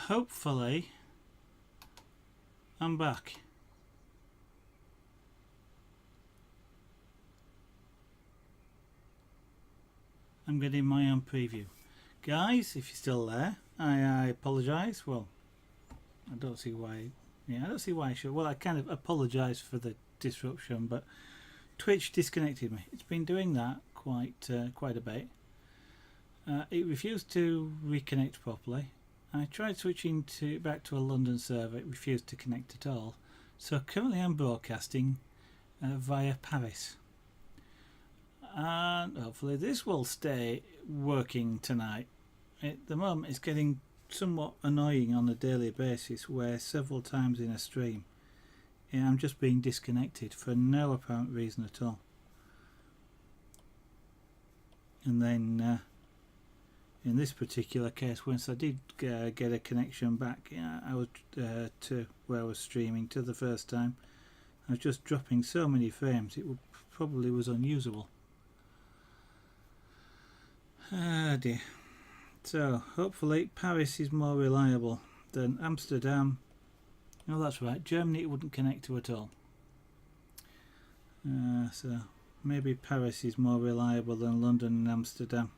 hopefully I'm back. I'm getting my own preview. Guys, if you're still there, I apologise. Well, I don't see why. Yeah, I don't see why I should. Well, I kind of apologise for the disruption, but Twitch disconnected me. It's been doing that quite a bit. It refused to reconnect properly. I tried switching back to a London server. It refused to connect at all. So currently I'm broadcasting via Paris. And hopefully this will stay working tonight. At the moment it's getting somewhat annoying on a daily basis, where several times in a stream I'm just being disconnected for no apparent reason at all. And then in this particular case, once I did get a connection back, I was to where I was streaming to the first time, I was just dropping so many frames it probably was unusable. Ah dear. So hopefully Paris is more reliable than Amsterdam. No, that's right, Germany it wouldn't connect to at all. So maybe Paris is more reliable than London and Amsterdam.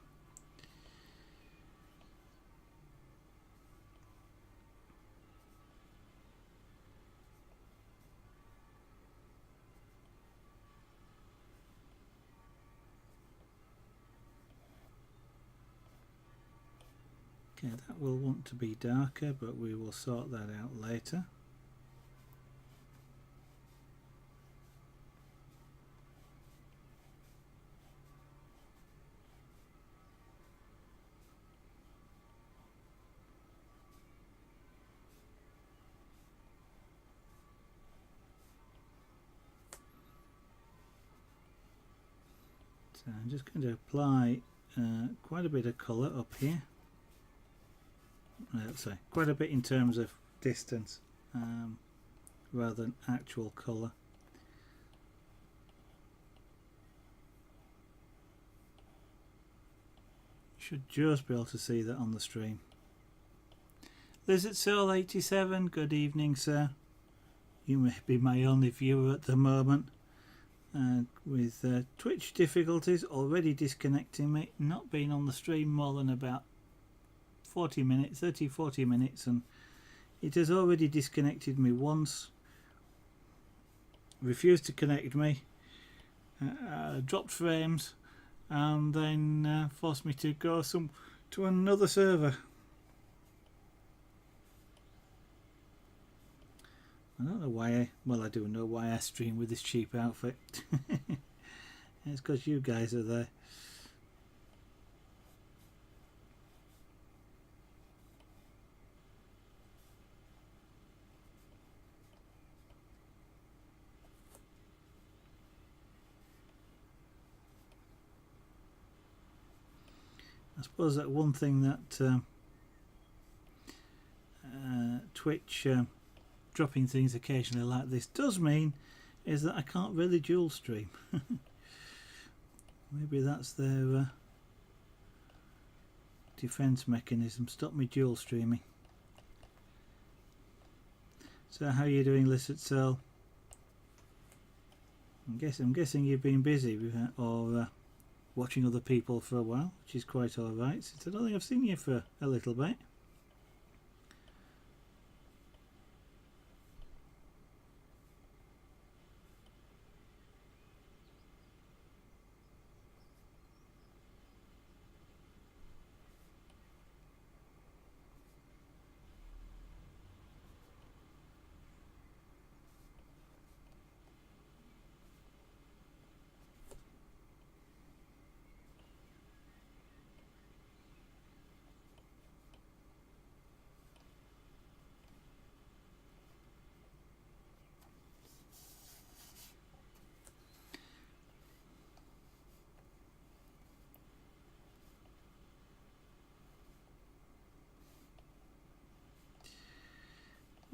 Okay, that will want to be darker, but we will sort that out later. So I'm just going to apply quite a bit of colour up here. Sorry, quite a bit in terms of distance rather than actual colour. You should just be able to see that on the stream. Lizard Soul 87, good evening sir. You may be my only viewer at the moment. With Twitch difficulties already disconnecting me, not being on the stream more than about 40 minutes, 30-40 minutes, and it has already disconnected me once, refused to connect me, dropped frames, and then forced me to go to another server. I don't know why well I do know why I stream with this cheap outfit. It's because you guys are there. I suppose that one thing that Twitch dropping things occasionally like this does mean is that I can't really dual stream. Maybe that's their defense mechanism, stop me dual streaming. So how are you doing, Lizard Cell? I'm guessing you've been busy or watching other people for a while, which is quite alright, since I don't think I've seen you for a little bit.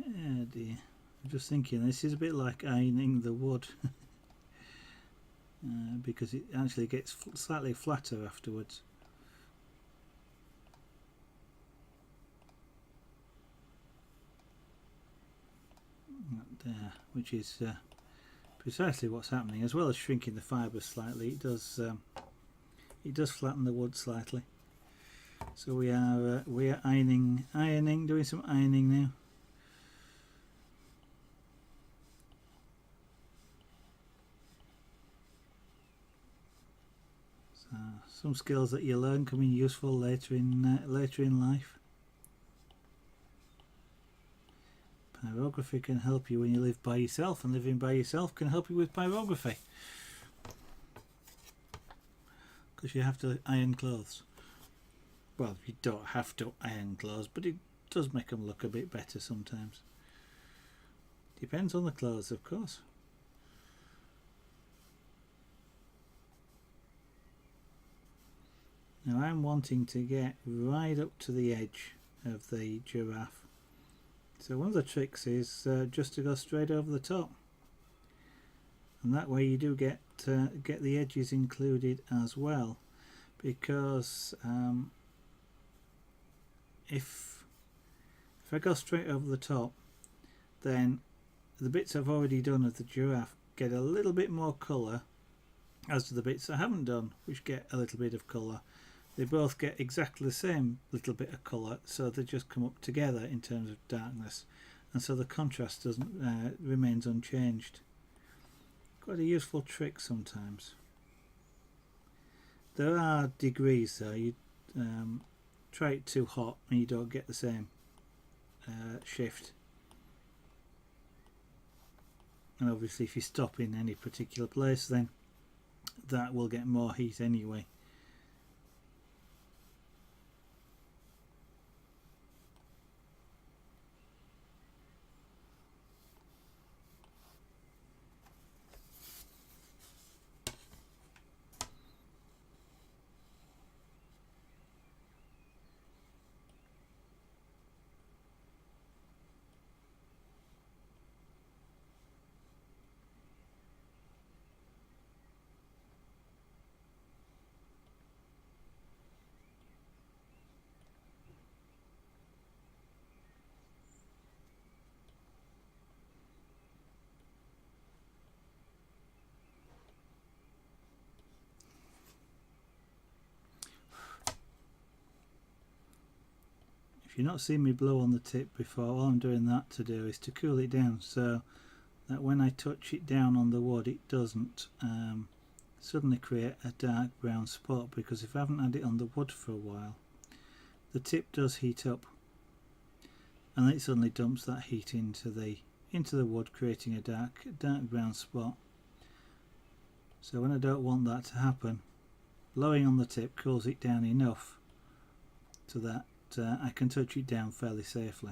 Oh dear. I'm just thinking this is a bit like ironing the wood because it actually gets slightly flatter afterwards. which is precisely what's happening. As well as shrinking the fibres slightly, it does flatten the wood slightly. So we are ironing, doing some ironing now. So some skills that you learn come in useful later in life. Pyrography can help you when you live by yourself, and living by yourself can help you with pyrography, because you have to iron clothes. Well, you don't have to iron clothes, but it does make them look a bit better sometimes. Depends on the clothes, of course. Now I'm wanting to get right up to the edge of the giraffe. So one of the tricks is just to go straight over the top, and that way you do get the edges included as well, because if I go straight over the top, then the bits I've already done of the giraffe get a little bit more colour, as do the bits I haven't done, which get a little bit of colour. They both get exactly the same little bit of colour, so they just come up together in terms of darkness, and so the contrast doesn't remains unchanged. Quite a useful trick sometimes. There are degrees though. You try it too hot and you don't get the same shift. And obviously if you stop in any particular place, then that will get more heat anyway. If you've not seen me blow on the tip before, all I'm doing that to do is to cool it down, so that when I touch it down on the wood it doesn't suddenly create a dark brown spot, because if I haven't had it on the wood for a while, the tip does heat up and then it suddenly dumps that heat into the wood, creating a dark brown spot. So when I don't want that to happen, blowing on the tip cools it down enough so that I can touch it down fairly safely.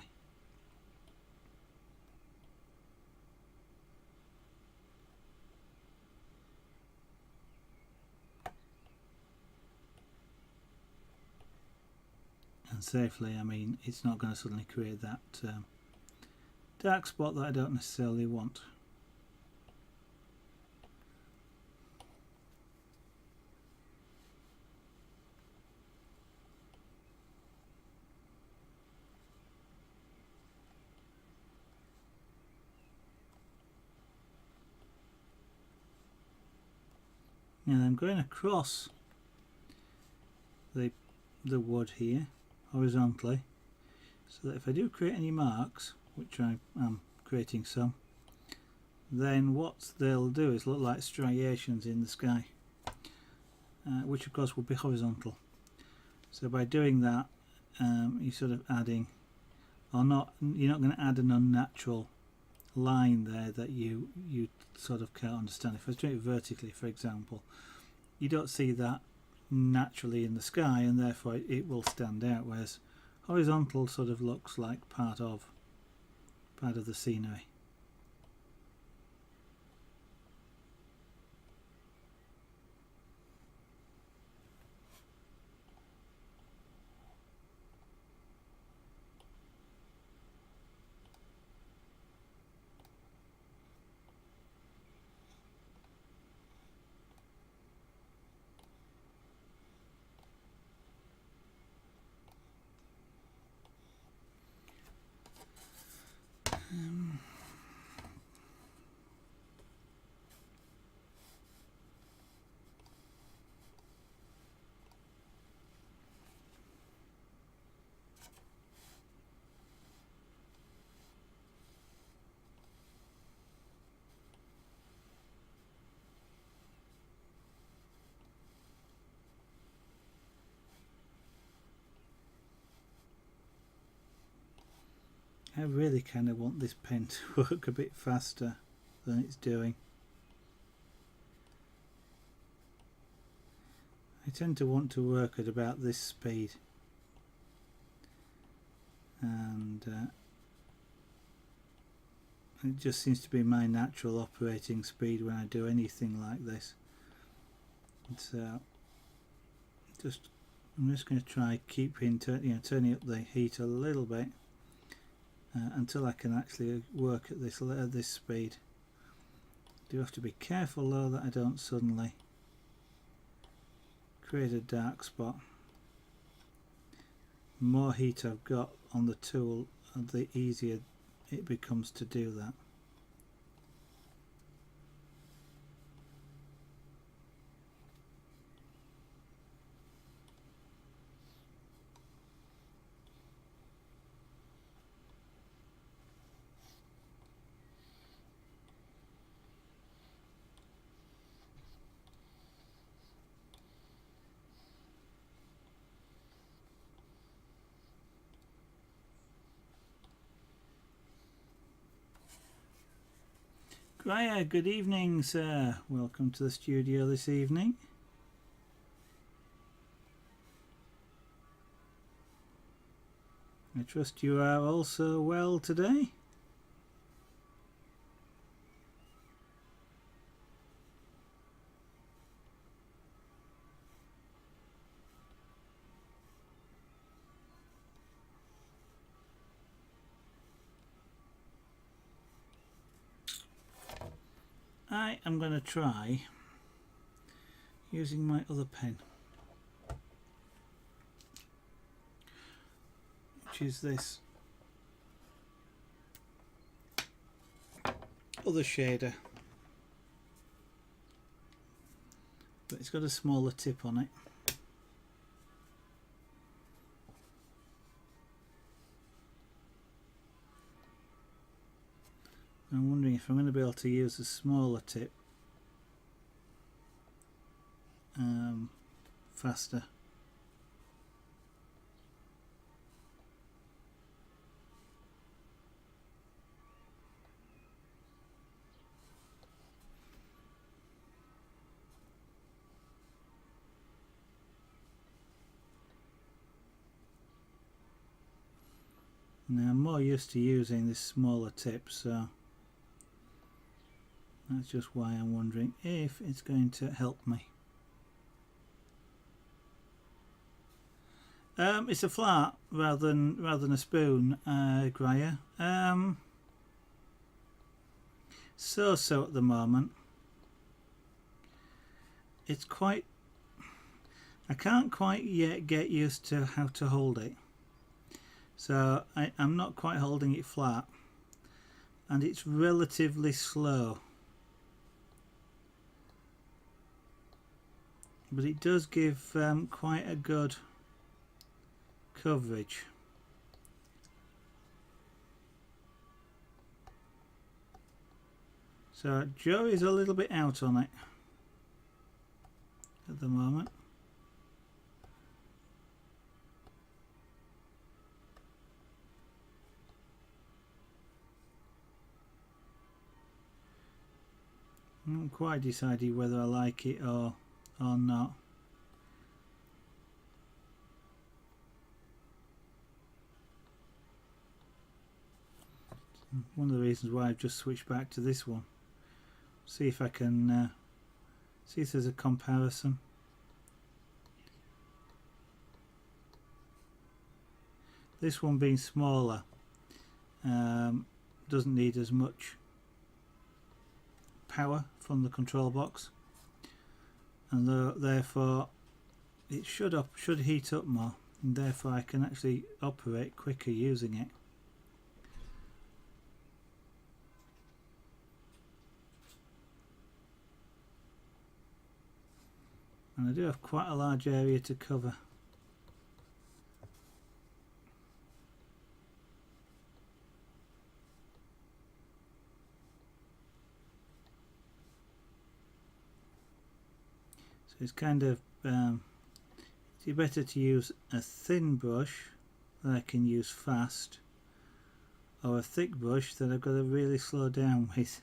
And safely, I mean it's not going to suddenly create that dark spot that I don't necessarily want. And I'm going across the wood here horizontally, so that if I do create any marks, which I am creating some, then what they'll do is look like striations in the sky, which of course will be horizontal. So by doing that, you're sort of adding, or not, you're not going to add an unnatural line there that you sort of can't understand. If I was doing it vertically, for example, you don't see that naturally in the sky, and therefore it will stand out, whereas horizontal sort of looks like part of the scenery. I really kind of want this pen to work a bit faster than it's doing. I tend to want to work at about this speed, and it just seems to be my natural operating speed when I do anything like this. So I'm just going to try keeping turning up the heat a little bit until I can actually work at this speed. Do have to be careful though that I don't suddenly create a dark spot. The more heat I've got on the tool, the easier it becomes to do that. Graya, good evening, sir. Welcome to the studio this evening. I trust you are also well today. I am going to try using my other pen, which is this other shader, but it's got a smaller tip on it. I'm wondering if I'm going to be able to use a smaller tip faster. Now I'm more used to using this smaller tip, so that's just why I'm wondering if it's going to help me. It's a flat rather than a spoon, Graya. So at the moment. It's quite. I can't quite yet get used to how to hold it. So I'm not quite holding it flat, and it's relatively slow. But it does give quite a good coverage. So Joe is a little bit out on it at the moment. I haven't quite decided whether I like it or not. One of the reasons why I've just switched back to this one. See if I can see if there's a comparison. This one being smaller doesn't need as much power from the control box, and therefore it should heat up more, and therefore I can actually operate quicker using it. And I do have quite a large area to cover. So it's kind of it's better to use a thin brush that I can use fast, or a thick brush that I've got to really slow down with.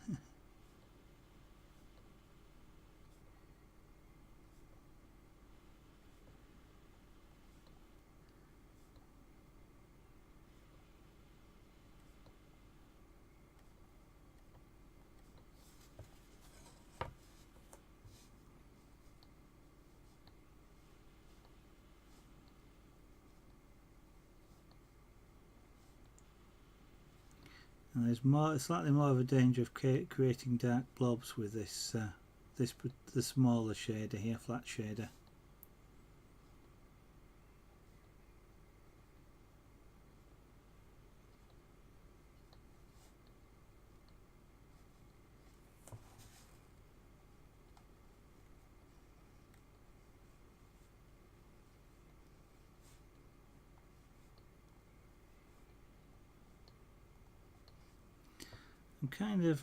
And there's slightly more of a danger of creating dark blobs with the smaller shader here, flat shader. I'm kind of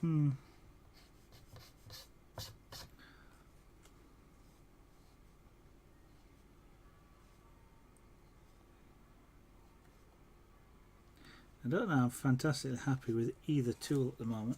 I don't know, I'm fantastically happy with either tool at the moment.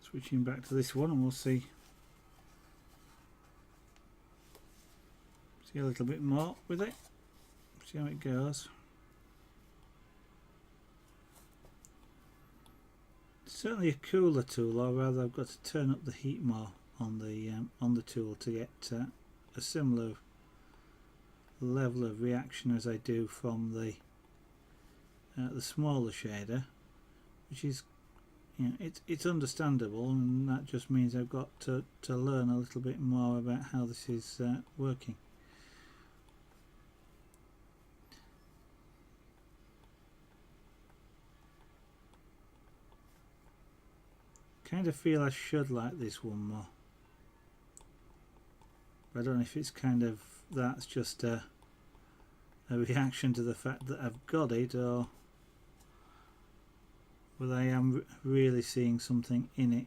Switching back to this one, and we'll see a little bit more with it, see how it goes. It's certainly a cooler tool, or rather I've got to turn up the heat more on the tool to get a similar level of reaction as I do from the smaller shader, which is, you know, it's understandable, and that just means I've got to learn a little bit more about how this is working. Kind of feel I should like this one more, but I don't know if it's kind of, that's just a reaction to the fact that I've got it, or whether I am really seeing something in it.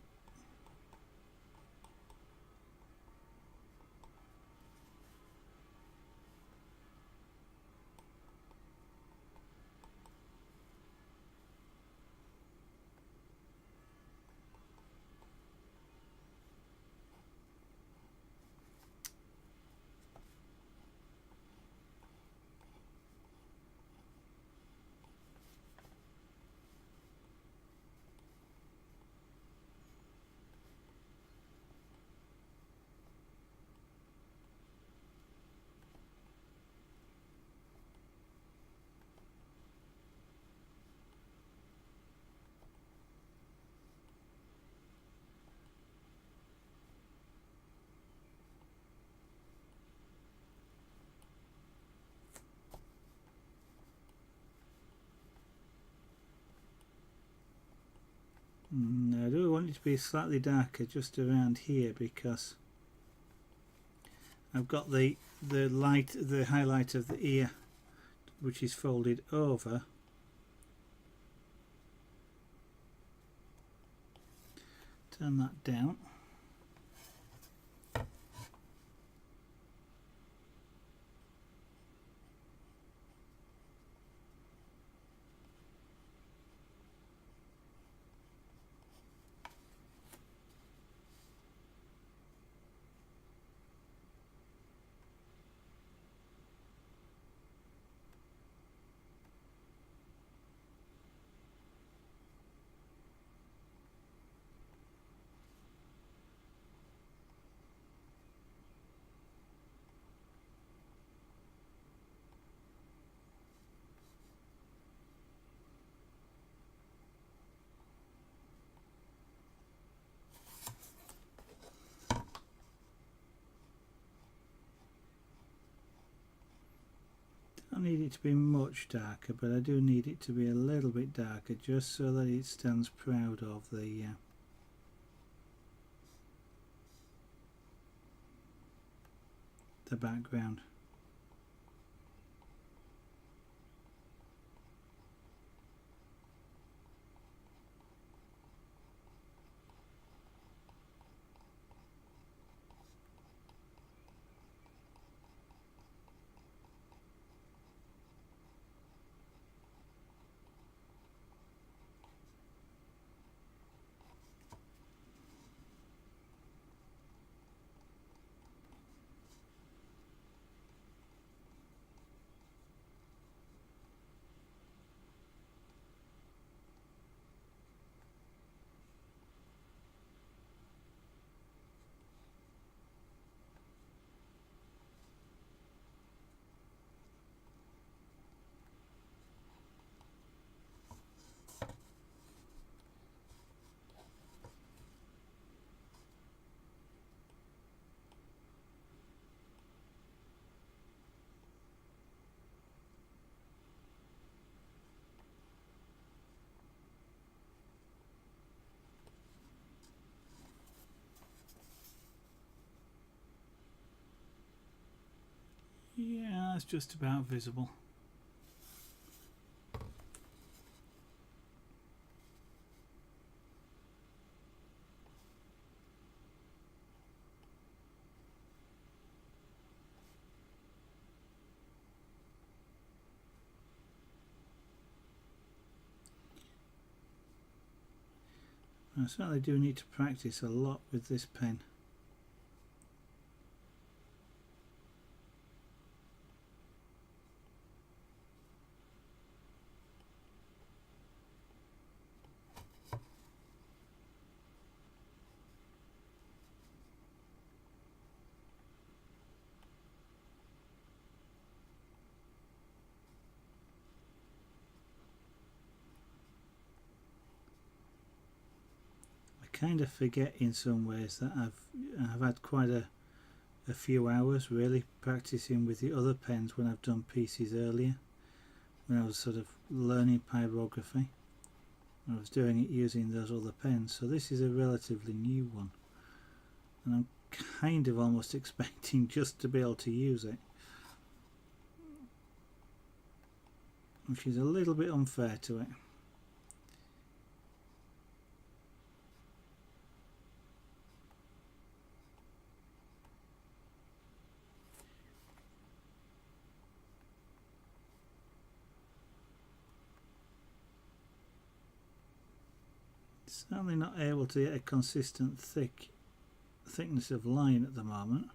it to be slightly darker just around here because I've got the highlight of the ear, which is folded over. Turn that down. I don't need it to be much darker, but I do need it to be a little bit darker just so that it stands proud of the background. Yeah, that's just about visible. I certainly do need to practice a lot with this pen. Kind of forget in some ways that I've had quite a few hours really practicing with the other pens when I've done pieces earlier, when I was sort of learning pyrography. I was doing it using those other pens, so this is a relatively new one and I'm kind of almost expecting just to be able to use it, which is a little bit unfair to it. Certainly not able to get a consistent thickness of line at the moment.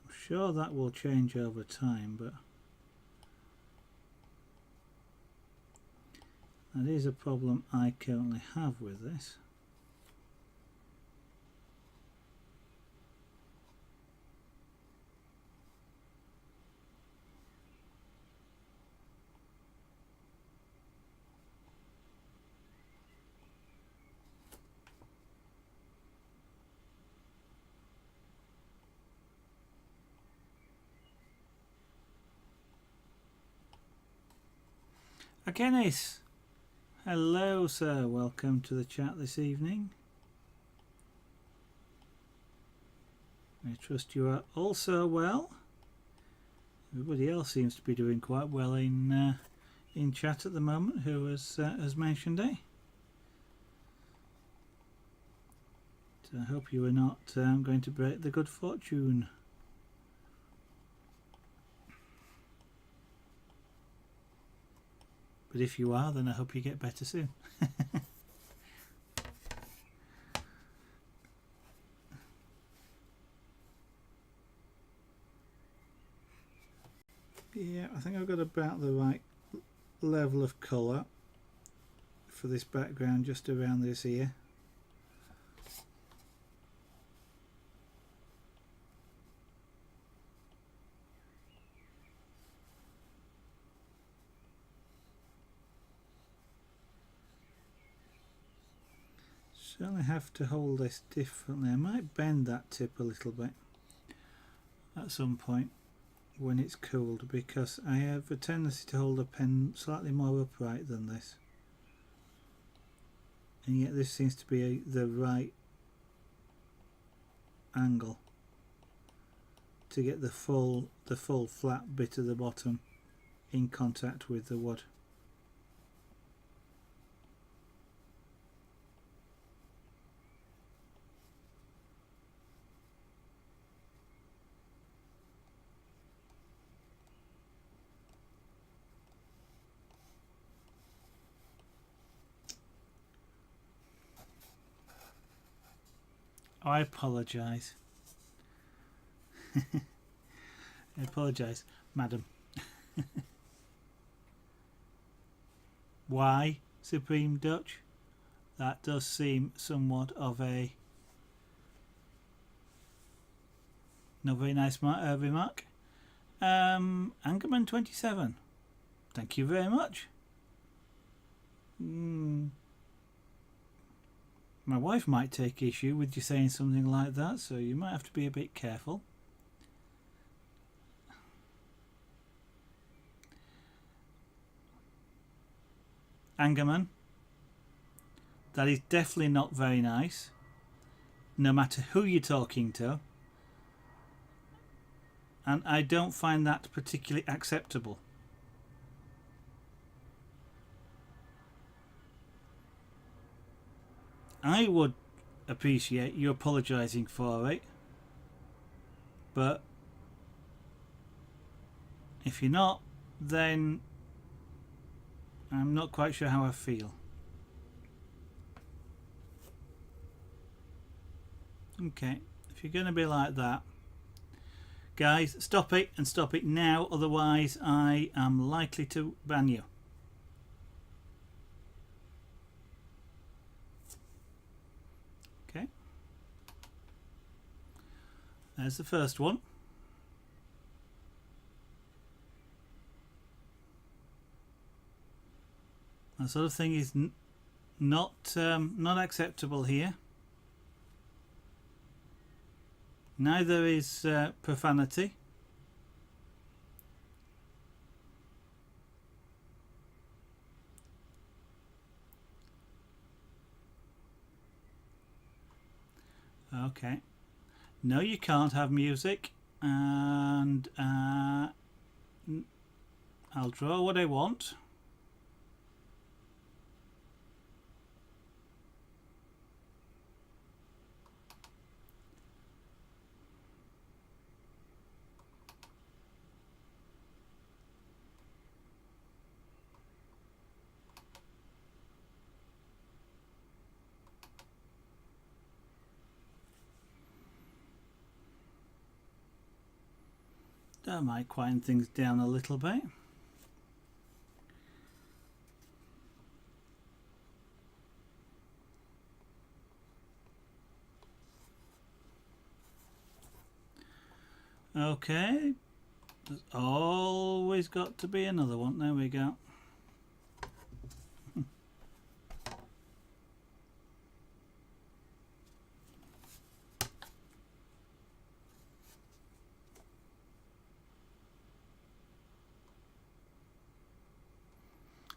I'm sure that will change over time, but that is a problem I currently have with this. Again, Hello, sir. Welcome to the chat this evening. I trust you are also well. Everybody else seems to be doing quite well in chat at the moment. Who has mentioned it? So I hope you are not going to break the good fortune. But if you are, then I hope you get better soon. Yeah, I think I've got about the right level of colour for this background just around this ear. So I have to hold this differently. I might bend that tip a little bit at some point when it's cooled, because I have a tendency to hold a pen slightly more upright than this, and yet this seems to be the right angle to get the full flat bit of the bottom in contact with the wood. I apologise. I apologise, madam. Why, Supreme Dutch? That does seem somewhat of a not very nice remark. Angerman 27. Thank you very much. My wife might take issue with you saying something like that, so you might have to be a bit careful. Angerman, that is definitely not very nice, no matter who you're talking to, and I don't find that particularly acceptable. I would appreciate you apologising for it, but if you're not, then I'm not quite sure how I feel. Okay, if you're going to be like that, guys, stop it, and stop it now, otherwise I am likely to ban you. Okay, there's the first one. That sort of thing is not acceptable here. Neither is profanity. Okay. No, you can't have music, and I'll draw what I want. That might quieten things down a little bit. Okay, there's always got to be another one. There we go.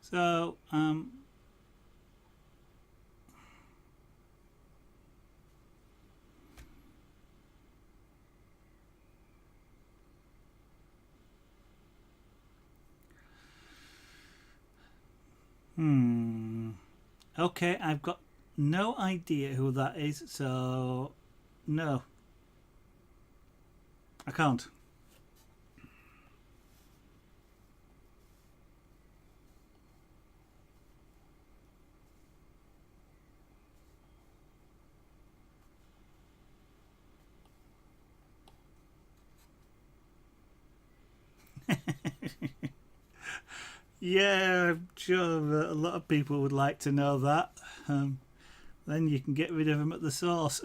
So Okay, I've got no idea who that is, so no, I can't. Yeah, I'm sure that a lot of people would like to know that. Then you can get rid of them at the source.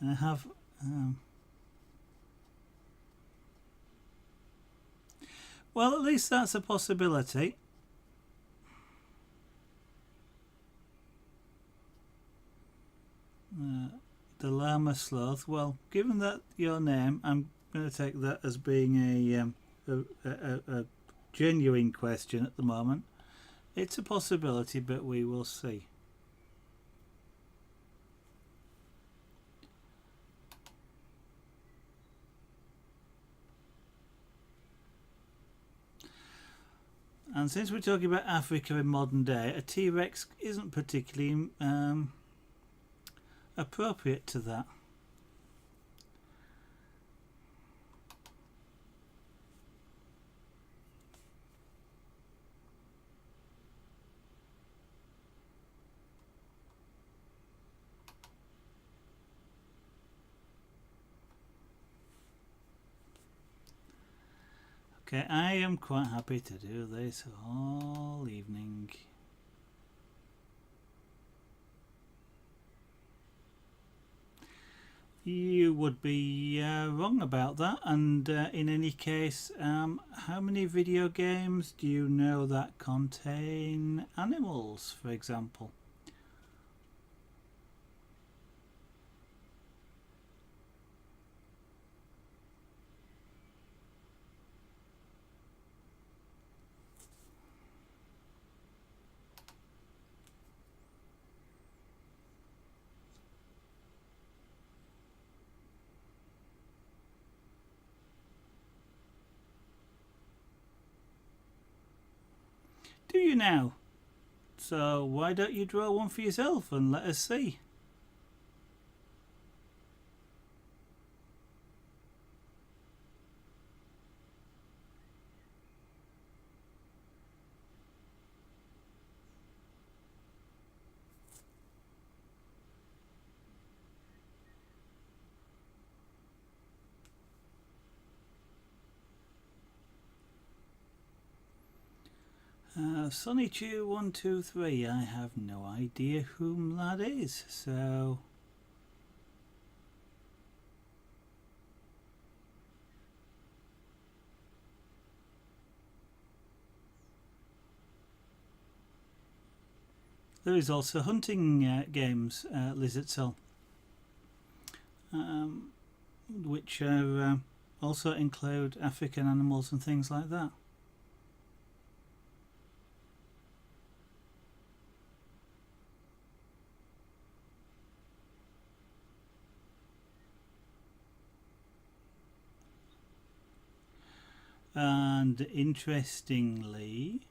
I have. Well, at least that's a possibility. The llama sloth. Well, given that your name, I'm going to take that as being a genuine question at the moment. It's a possibility, but we will see. And since we're talking about Africa in modern day, a T-Rex isn't particularly appropriate to that. Okay, I am quite happy to do this all evening. You would be wrong about that, and in any case, how many video games do you know that contain animals, for example? Do you now? So why don't you draw one for yourself and let us see? Sonny Chew 123. I have no idea whom that is, so there is also hunting games, Lizard Cell, which are, also include African animals and things like that. And interestingly,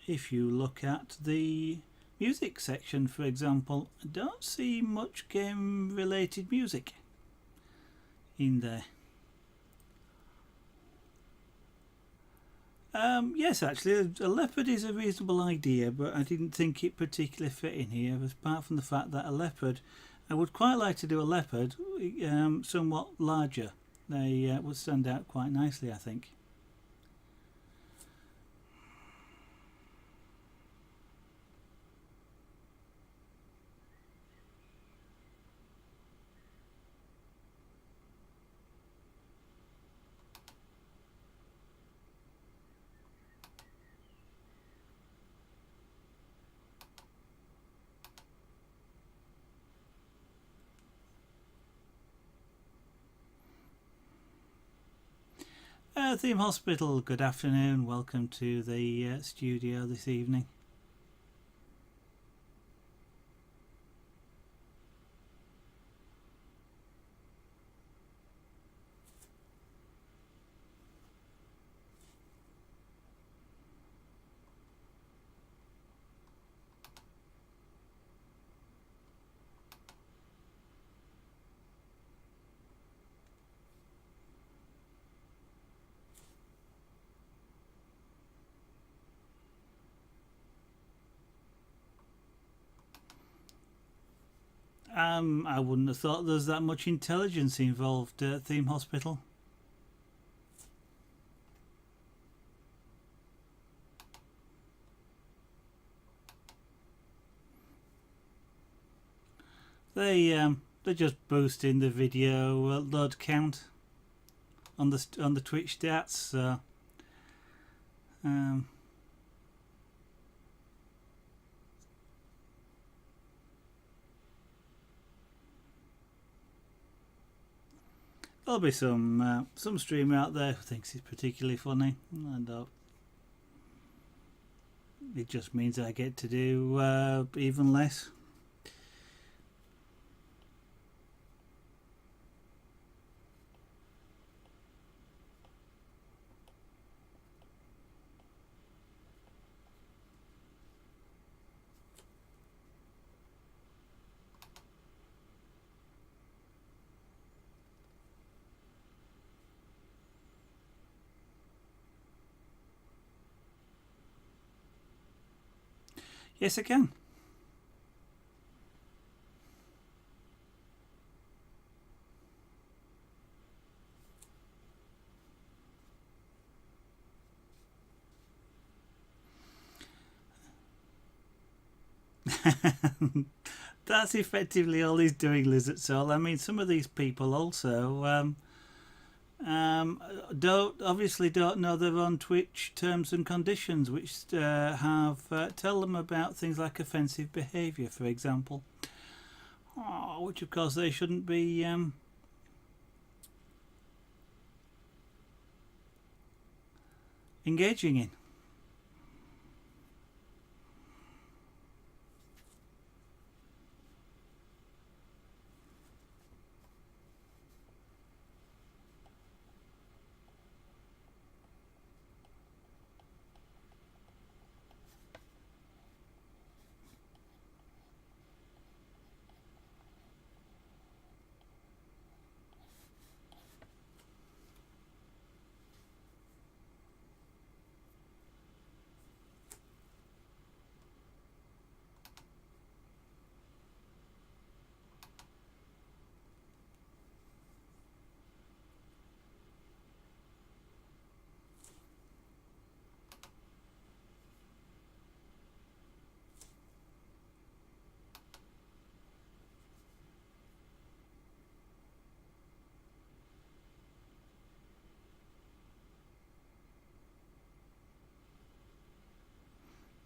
if you look at the music section, for example, I don't see much game related music in there. Yes, actually, a leopard is a reasonable idea, but I didn't think it particularly fit in here, apart from the fact that a leopard, I would quite like to do a leopard somewhat larger. They would stand out quite nicely, I think. Theme Hospital, good afternoon. Welcome to the studio this evening. I wouldn't have thought there's that much intelligence involved at Theme Hospital. They're just boosting the video load count on the Twitch stats. So, there'll be some streamer out there who thinks it's particularly funny, and it just means I get to do even less. Yes, I can. That's effectively all he's doing, Lizard Soul. I mean, some of these people also don't know their own Twitch terms and conditions, which tell them about things like offensive behaviour, for example, which of course they shouldn't be engaging in.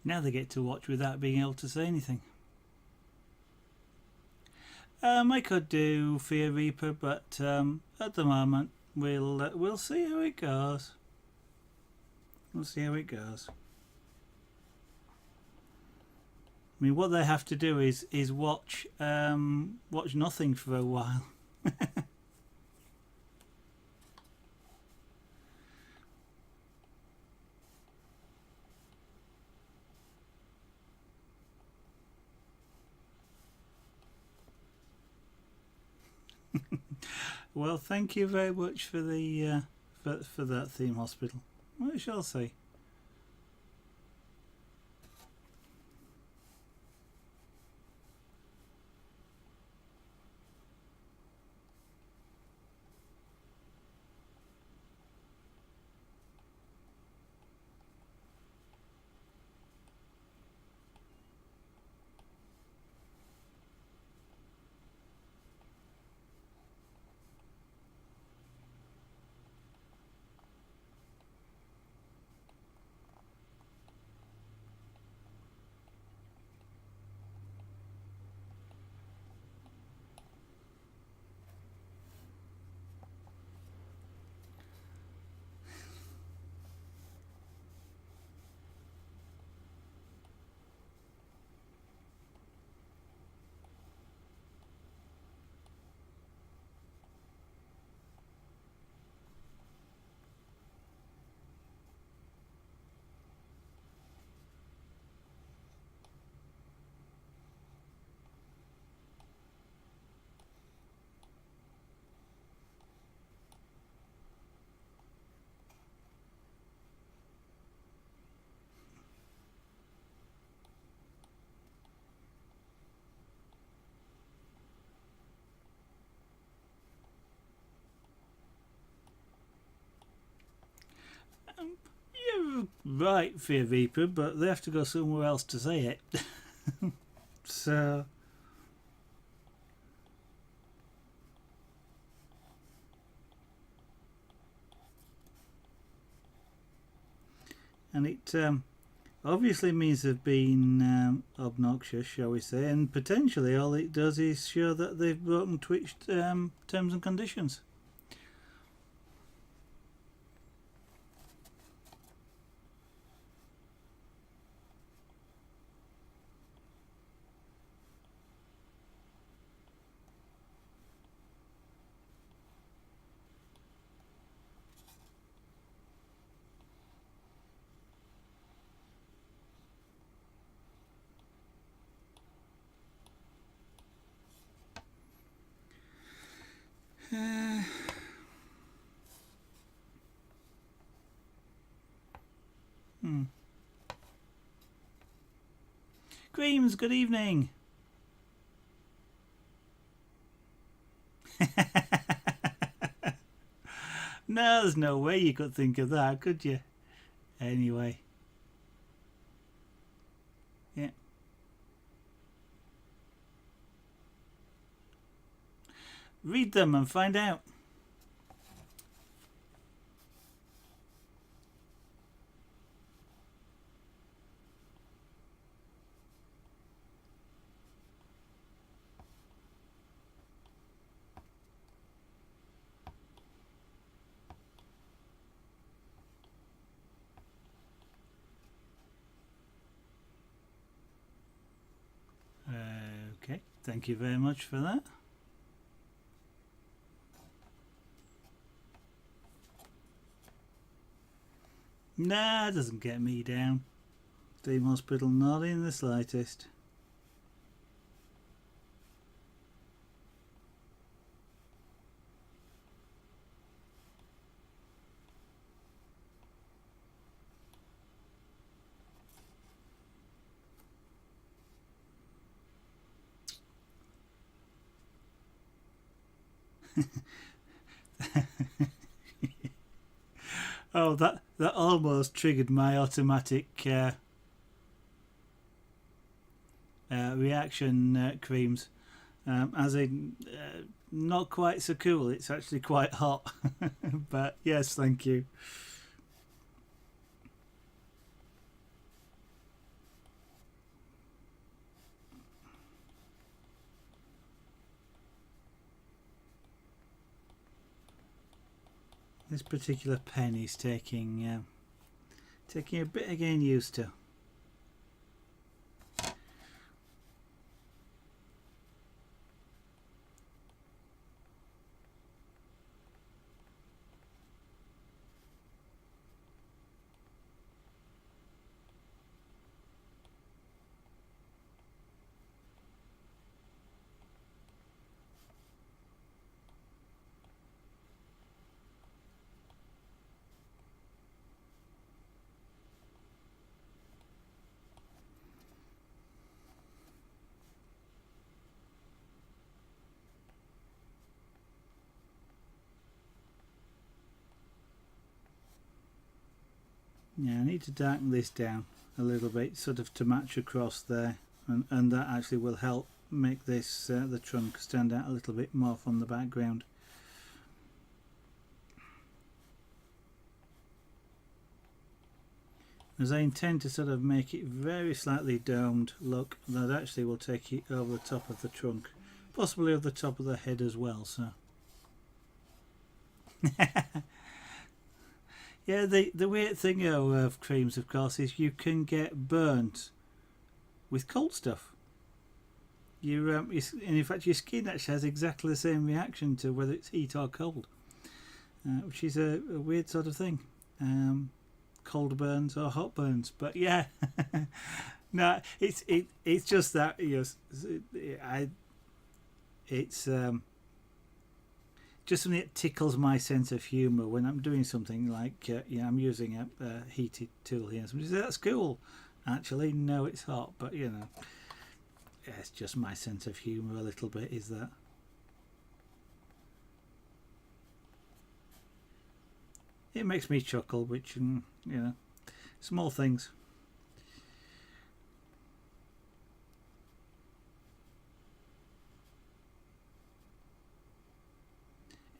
Now they get to watch without being able to say anything. I could do Fear Reaper, but at the moment we'll see how it goes. We'll see how it goes. I mean, what they have to do is watch nothing for a while. Well, thank you very much for the for that Theme Hospital. We shall see. right, Fear Reaper, but they have to go somewhere else to say it. So... And it obviously means they've been obnoxious, shall we say, and potentially all it does is show that they've broken Twitch terms and conditions. Creams, good evening. No, there's no way you could think of that, could you? Anyway. Yeah. Read them and find out. Okay, thank you very much for that. Nah, it doesn't get me down. Dream Hospital, not in the slightest. Oh, that almost triggered my automatic reaction, Creams. As in, not quite so cool. It's actually quite hot. But yes, thank you. This particular pen is taking a bit of getting used to. Yeah, I need to darken this down a little bit, sort of to match across there, and that actually will help make this the trunk stand out a little bit more from the background. As I intend to sort of make it very slightly domed look, that actually will take it over the top of the trunk, possibly over the top of the head as well. So yeah, the weird thing of creams, of course, is you can get burnt with cold stuff. And in fact, your skin actually has exactly the same reaction to whether it's heat or cold, which is a weird sort of thing. Cold burns or hot burns, but yeah, no, it's just that it's just something that tickles my sense of humour when I'm doing something like I'm using a heated tool here. Somebody says, that's cool. Actually, no, it's hot, but it's just my sense of humour a little bit, is that. It makes me chuckle, which Small things.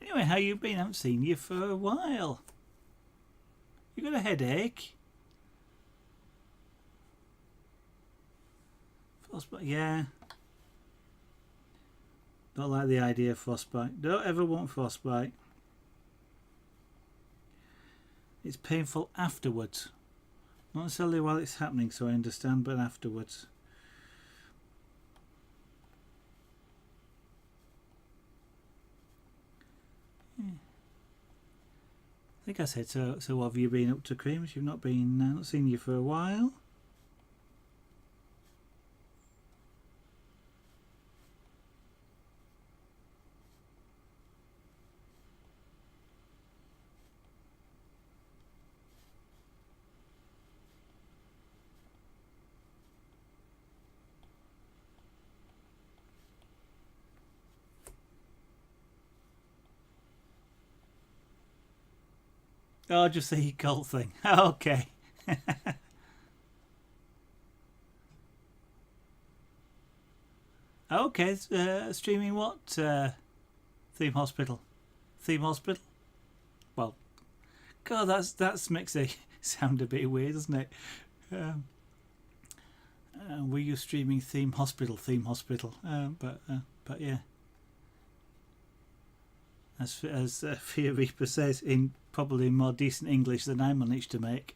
Anyway, how you been? I haven't seen you for a while. You got a headache? Frostbite, yeah. Don't like the idea of frostbite. Don't ever want frostbite. It's painful afterwards. Not necessarily while it's happening, so I understand, but afterwards. Yeah. I think I said so. So what have you been up to, Creams? You've not been, not seen you for a while. Oh, just the cult thing. Okay. Okay, streaming what? Theme Hospital. Theme Hospital? Well, God, that's makes it sound a bit weird, doesn't it? Were you streaming Theme Hospital? Theme Hospital. But yeah. As Fear Reaper says, in probably more decent English than I managed to make.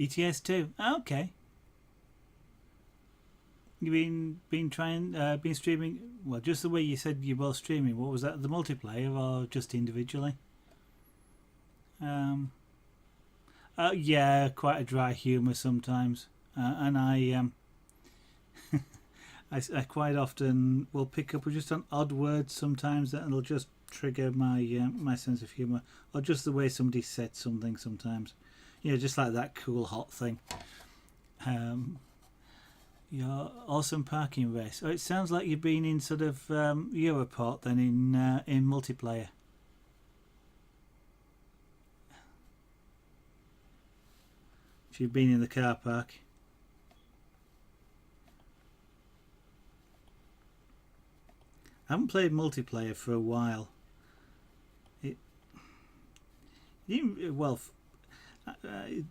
ETS 2. Okay. You've been trying, been streaming. Well, just the way you said you were streaming. What was that? The multiplayer or just individually? Yeah, quite a dry humour sometimes, and I quite often will pick up just on odd words sometimes that will just trigger my my sense of humour, or just the way somebody said something sometimes. You know, just like that cool hot thing. Your awesome parking race. Oh, it sounds like you've been in sort of Europort then in multiplayer. If you've been in the car park. I haven't played multiplayer for a while.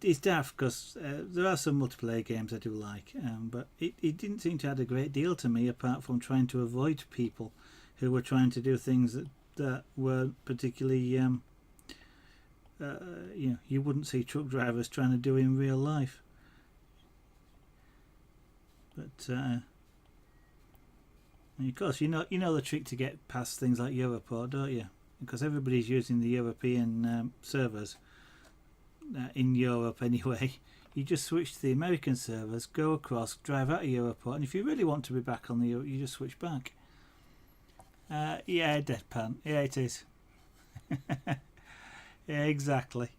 It's daft because there are some multiplayer games I do like, but it didn't seem to add a great deal to me apart from trying to avoid people who were trying to do things that were particularly, you know, you wouldn't see truck drivers trying to do in real life. But of course, you know the trick to get past things like Europort, don't you? Because everybody's using the European servers. In Europe anyway, you just switch to the American servers, go across, drive out of Europort, and if you really want to be back on the Europe, you just switch back. Yeah, deadpan. Yeah, it is. Yeah, exactly.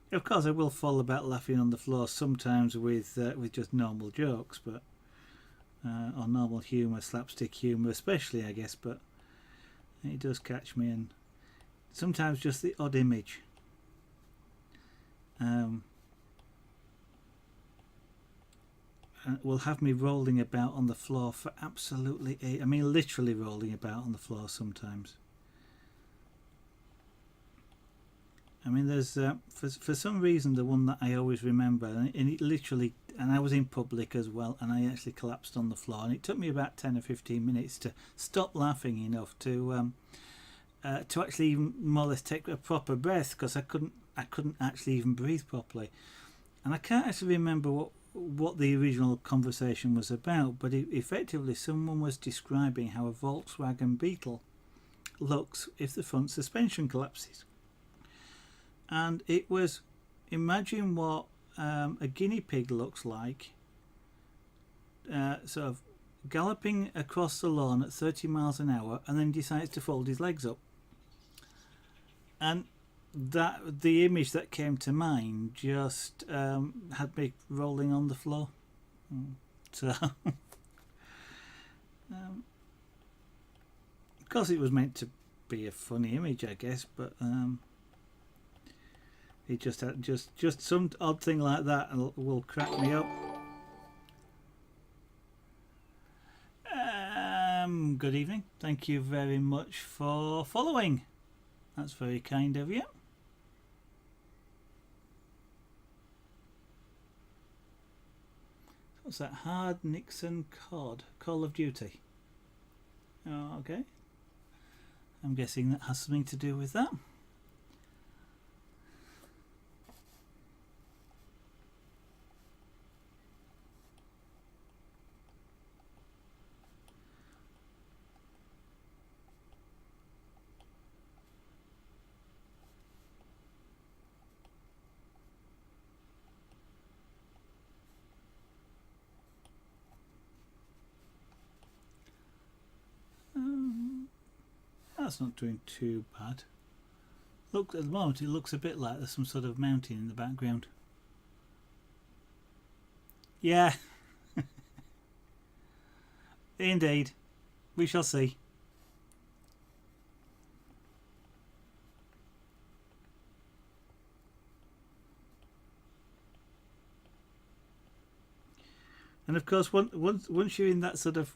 Of course, I will fall about laughing on the floor sometimes with just normal jokes, but or normal humour, slapstick humour, especially, I guess. But it does catch me, and sometimes just the odd image. will have me rolling about on the floor for absolutely I mean literally rolling about on the floor sometimes. I mean, there's for some reason the one that I always remember, and it literally, and I was in public as well, and I actually collapsed on the floor, and it took me about 10 or 15 minutes to stop laughing enough to actually even more or less take a proper breath, because I couldn't actually even breathe properly, and I can't actually remember what the original conversation was about, but effectively someone was describing how a Volkswagen Beetle looks if the front suspension collapses. And it was, imagine what a guinea pig looks like, sort of galloping across the lawn at 30 miles an hour and then decides to fold his legs up. And that the image that came to mind just had me rolling on the floor. So, of course it was meant to be a funny image, I guess, but... it just had just some odd thing like that will crack me up. Good evening. Thank you very much for following. That's very kind of you. What's that? Hard Nixon Cod Call of Duty. Oh, okay. I'm guessing that has something to do with that. That's not doing too bad. Look, at the moment it looks a bit like there's some sort of mountain in the background. Yeah. Indeed. We shall see. And of course, once you're in that sort of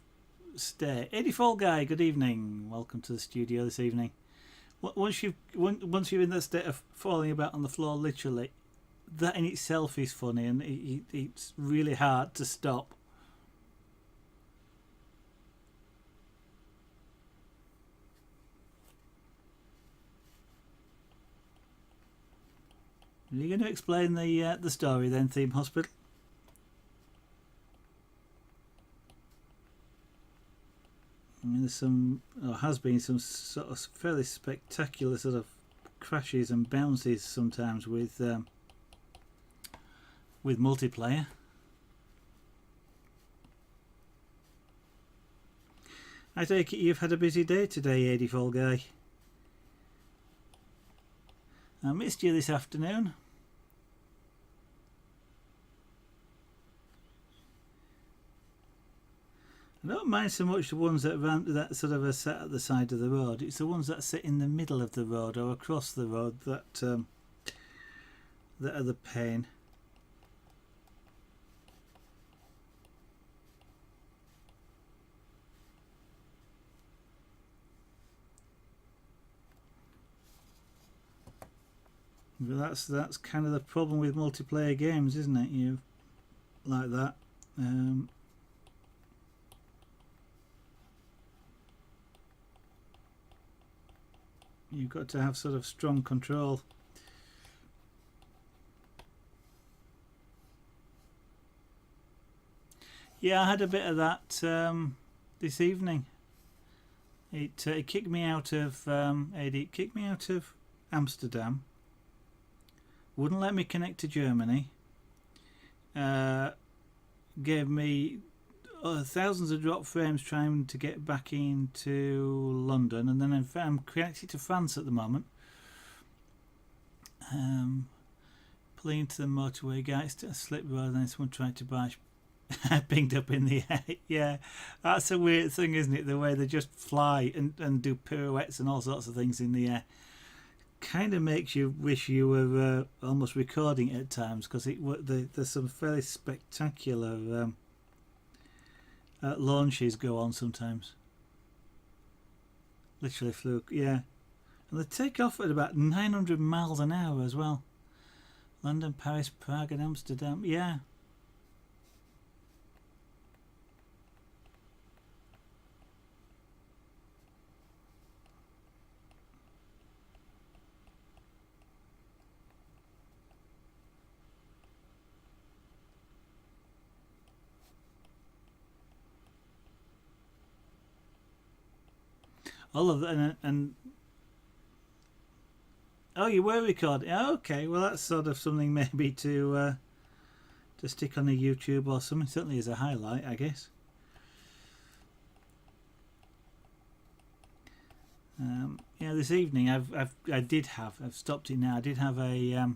state, 84 guy, good evening. Welcome to the studio this evening. Once you're in that state of falling about on the floor, literally, that in itself is funny, and it's really hard to stop. Are you going to explain the story then, Theme Hospital? I mean, there's has been some sort of fairly spectacular sort of crashes and bounces sometimes with multiplayer. I take it you've had a busy day today, 84 guy. I missed you this afternoon. I don't mind so much the ones that sort of are set at the side of the road. It's the ones that sit in the middle of the road or across the road that are the pain. But that's kind of the problem with multiplayer games, isn't it? You like that. You've got to have sort of strong control. Yeah, I had a bit of that this evening. It kicked me out of it kicked me out of Amsterdam. Wouldn't let me connect to Germany. Gave me thousands of drop frames trying to get back into London, and then I'm connected to France at the moment. Pulling into the motorway, guys, to a slip road, and then someone tried to bash, pinged up in the air. Yeah, that's a weird thing, isn't it? The way they just fly and do pirouettes and all sorts of things in the air. Kind of makes you wish you were almost recording it at times, because there's some fairly spectacular launches go on sometimes. Literally fluke, yeah. And they take off at about 900 miles an hour as well. London, Paris, Prague and Amsterdam, yeah. All of that, and oh, you were recording. Oh, okay, well that's sort of something maybe to stick on a YouTube or something. Certainly as a highlight, I guess. Yeah, this evening I've stopped it now. I did have a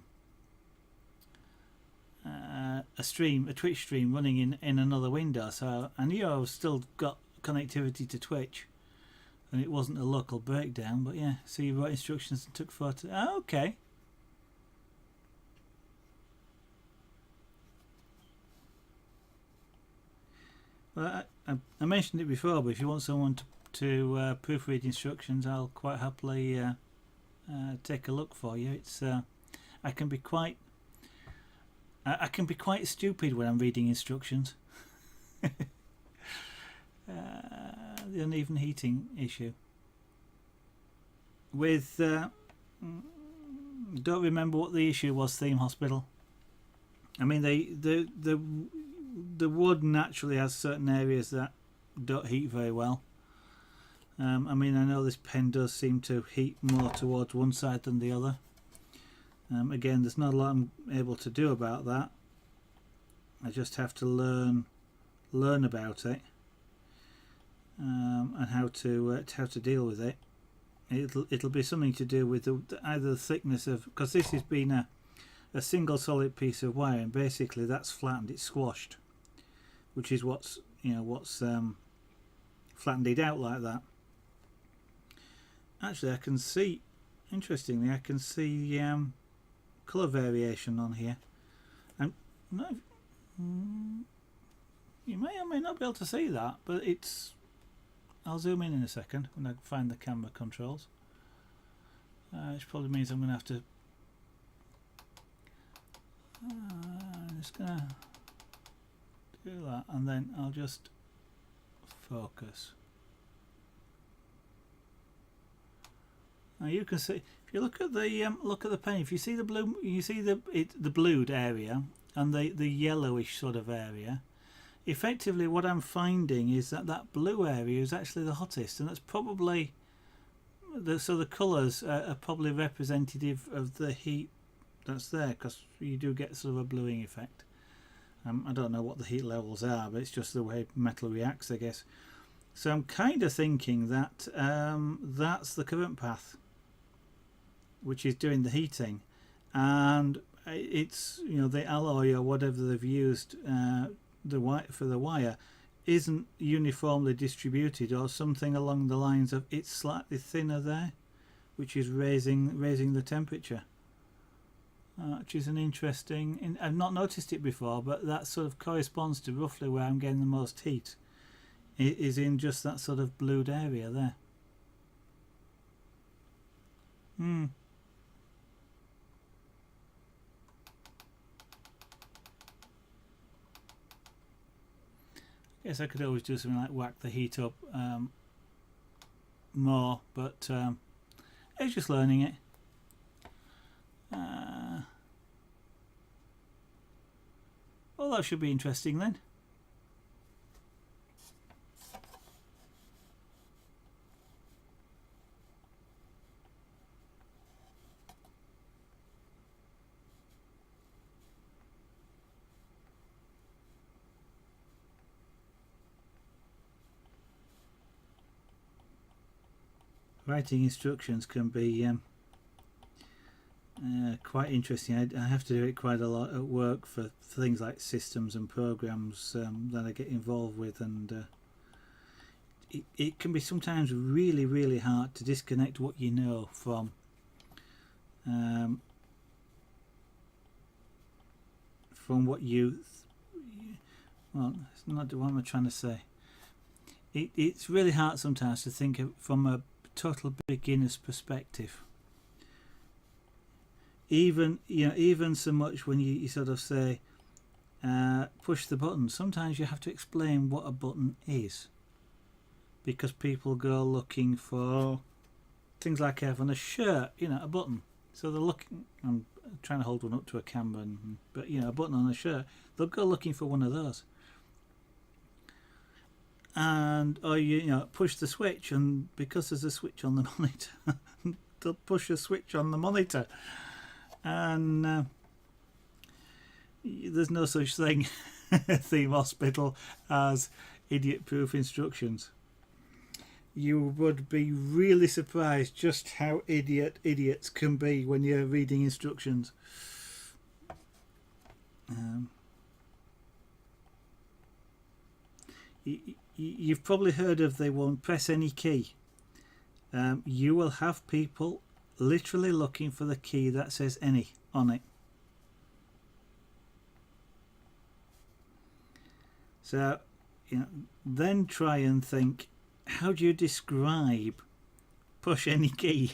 stream, a Twitch stream running in another window. So I knew I was still got connectivity to Twitch. And it wasn't a local breakdown, but yeah, so you wrote instructions and took photos. Oh, okay. Well, I mentioned it before, but if you want someone to proofread instructions, I'll quite happily take a look for you. It's I can be quite stupid when I'm reading instructions. The uneven heating issue. With don't remember what the issue was. Theme Hospital. I mean, the wood naturally has certain areas that don't heat very well. I mean, I know this pen does seem to heat more towards one side than the other. Again, there's not a lot I'm able to do about that. I just have to learn about it. And how to deal with it. It'll be something to do with either the thickness of, because this has been a single solid piece of wire, and basically that's flattened, it's squashed, which is what's flattened it out like that. Actually, I can see, interestingly, I can see colour variation on here, and no, you may or may not be able to see that, but it's. I'll zoom in a second when I find the camera controls, which probably means I'm going to have to. I'm just going to do that, and then I'll just focus. Now you can see, if you look at the pen, if you see the blue, you see the blued area and the yellowish sort of area. Effectively, what I'm finding is that blue area is actually the hottest, and that's probably so the colours are probably representative of the heat that's there, because you do get sort of a bluing effect. I don't know what the heat levels are, but it's just the way metal reacts, I guess. So I'm kind of thinking that that's the current path, which is doing the heating, and it's, you know, the alloy or whatever they've used for the wire isn't uniformly distributed, or something along the lines of it's slightly thinner there, which is raising the temperature, which is an interesting. I've not noticed it before, but that sort of corresponds to roughly where I'm getting the most heat. It is in just that sort of blued area there. Guess I could always do something like whack the heat up more, but it's just learning it. Well, that should be interesting then. Writing instructions can be quite interesting. I have to do it quite a lot at work for things like systems and programs that I get involved with, and it can be sometimes really, really hard to disconnect what you know from what you. Well, it's not what am I trying to say. it's really hard sometimes to think from a total beginner's perspective. Even so much when you sort of say push the button, sometimes you have to explain what a button is, because people go looking for things like I have on a shirt, a button. So they're looking. I'm trying to hold one up to a camera, but a button on a shirt. They'll go looking for one of those. And or you push the switch, and because there's a switch on the monitor, they'll push a switch on the monitor, and there's no such thing, Theme Hospital, as idiot-proof instructions. You would be really surprised just how idiots can be when you're reading instructions. You've probably heard of they won't press any key. You will have people literally looking for the key that says any on it. So, then try and think, how do you describe push any key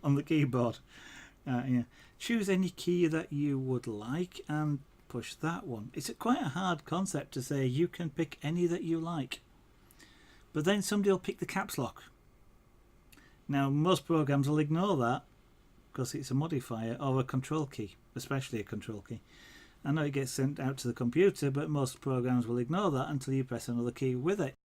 on the keyboard? Choose any key that you would like and push that one. It's quite a hard concept to say you can pick any that you like. But then somebody will pick the caps lock. Now, most programs will ignore that because it's a modifier or a control key, especially a control key. I know it gets sent out to the computer, but most programs will ignore that until you press another key with it.